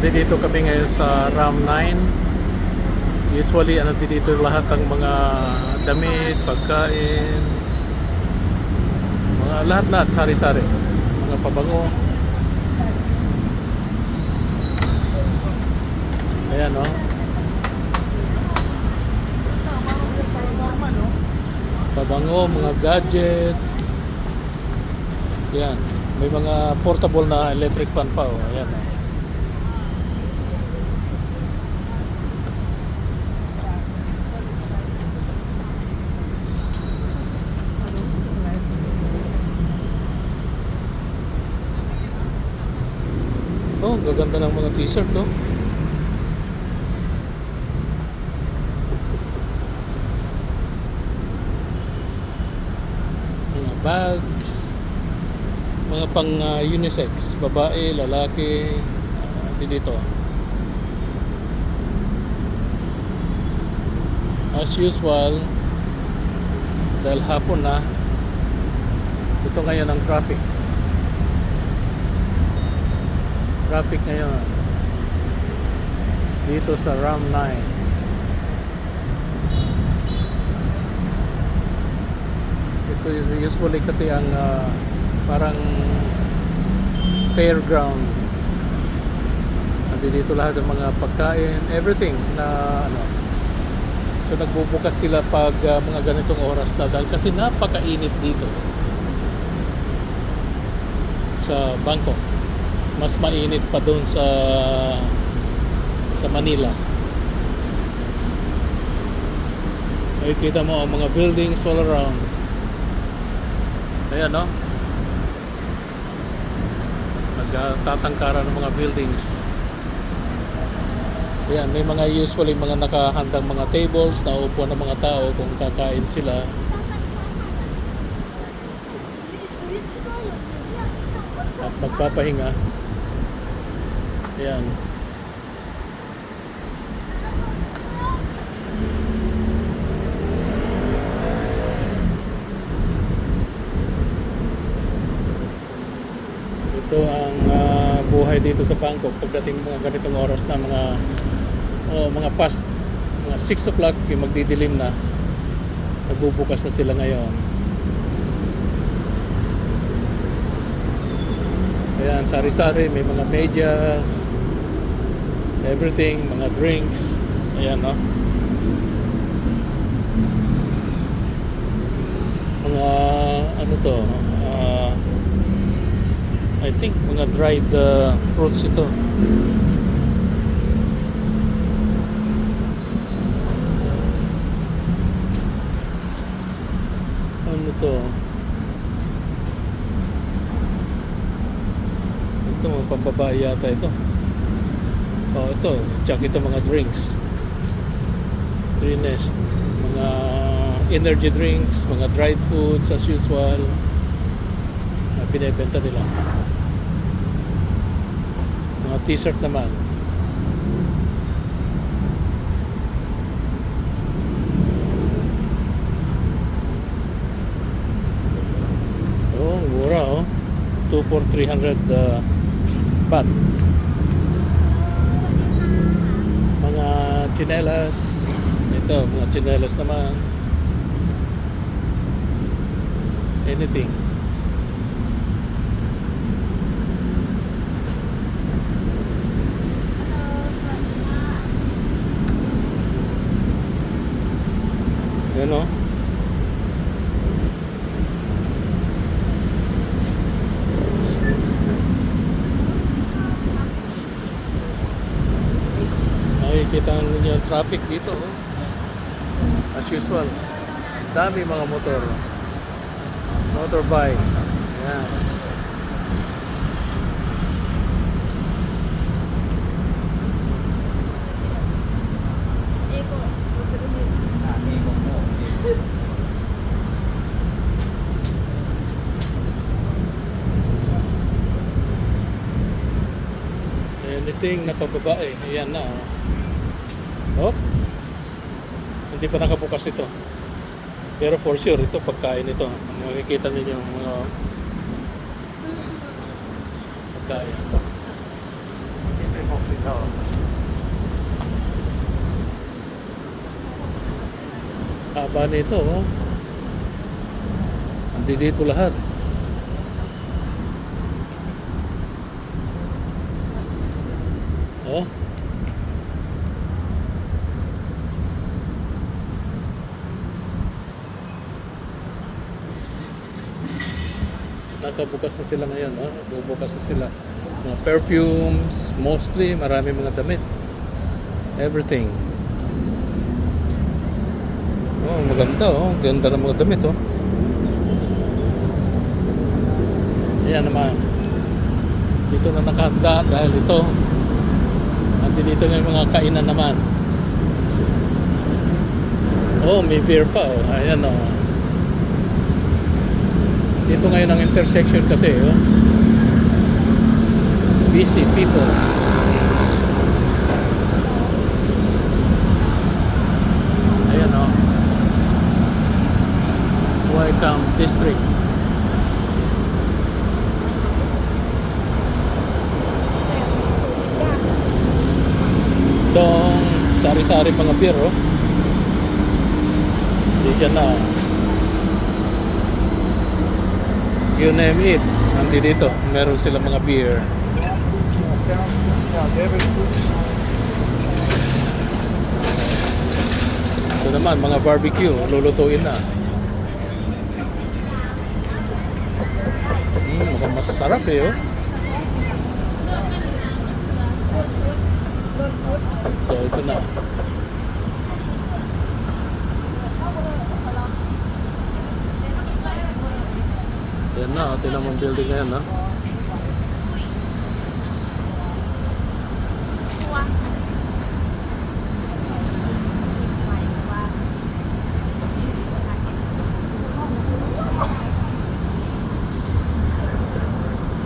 Dito kami ngayon sa Ram 9. Usually, dito lahat ng mga damit, pagkain, mga lahat-lahat, sari-sari. Mga pabango. Ayan, no? Pabango, mga gadget. Ayan. May mga portable na electric fan pa, oh. Ayan, no? Oh, gaganda ng mga t-shirt, no? Mga bags, mga pang unisex, babae, lalaki, dito. As usual, dahil hapon na, ito ngayon ang traffic ngayon dito sa Ram 9. Ito usually kasi ang parang fairground. Dito lahat ng mga pagkain, everything na so nagbubukas sila pag mga ganitong oras na, dahil kasi napakainit dito sa Bangkok. Mas mainit pa doon sa Manila. Makikita mo ang mga buildings all around. Ayan, no? Nagtatangkaran ng mga buildings. Ayan, may mga usually mga nakahandang mga tables na upo ng mga tao kung kakain sila. At magpapahinga. Ayan. Ito ang buhay dito sa Bangkok pagdating mga ganitong oras na mga past mga 6 o'clock, yung magdidilim na, nagbubukas na sila ngayon. Ayan, sari-sari, may mga medyas, everything, mga drinks. Ayan, no? Mga I think mga dried fruits ito. Ano to? Ito mga pambabae yata ito. Oh, ito, check ito, mga drinks. Three Nest, mga energy drinks, mga dried foods as usual. Binebenta nila. Mga t-shirt naman. Oh, mura, oh. 2 for 300 baht. Mga tsinelas. Ito, mga tsinelas naman. Anything. Yan, oh. Nakikita niyo yung traffic dito, oh. As usual, dami mga motorbike. Yan. Anything na pababae, ayan na, oh. Hindi pa nakabukas ito, pero for sure ito pagkain ito. Makikita niyo yung mga pagkain. Oo. Haba nito, oh. Andi dito lahat. Oh. Nakabukas na sila ngayon, oh. Bubukas na sila. Mga perfumes, mostly, marami mga damit. Everything. Oh, maganda, oh. Ganda ng mga damit, oh. Ayan naman. Dito na nakahanda dahil ito. Andi dito na yung mga kainan naman. Oh, may beer pa, oh. Ayan, oh. Dito ngayon ang intersection kasi, oh. Busy people. Ayan, oh. Welcome District. Itong sari-sari mga beer, oh. Hindi dyan na, oh. You name it, nandi dito. Meron sila mga beer. Ito naman, mga barbecue, lulutuin na. Mukhang masarap eh, oh. So, ito na. Yan na, tinan mo ang building na yan, ha.